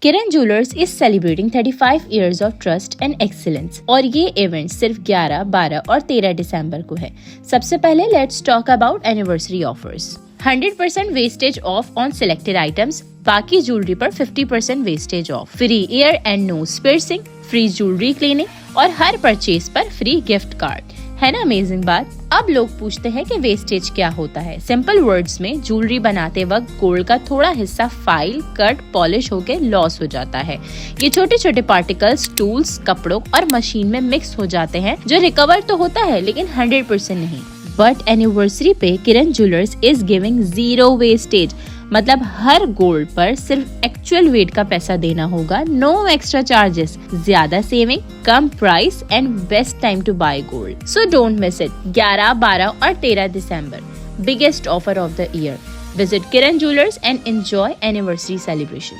Kiran jewellers is celebrating 35 years of trust and excellence और ये event सिर्फ 11, 12 और 13 दिसंबर को है। सबसे पहले let's talk about anniversary offers. 100% wastage off on selected items, बाकी ज्वेलरी पर 50% wastage off, free ear and nose piercing, free jewellery cleaning और हर परचेज पर फ्री गिफ्ट कार्ड। है ना अमेजिंग बात। अब लोग पूछते हैं कि वेस्टेज क्या होता है। सिंपल वर्ड्स में ज्वेलरी बनाते वक्त गोल्ड का थोड़ा हिस्सा फाइल, कट, पॉलिश होके लॉस हो जाता है। ये छोटे छोटे पार्टिकल्स टूल्स, कपड़ों और मशीन में मिक्स हो जाते हैं, जो रिकवर तो होता है लेकिन 100% नहीं। बट एनिवर्सरी पे किरण ज्वेलर्स इज गिविंग 0 वेस्टेज, मतलब हर गोल्ड पर सिर्फ एक्चुअल वेट का पैसा देना होगा, नो एक्स्ट्रा चार्जेस, ज्यादा सेविंग, कम price and best time to buy gold. So don't miss it. 11, 12 और 13 दिसंबर, biggest offer of the year. Visit Kiran jewellers and enjoy anniversary celebration.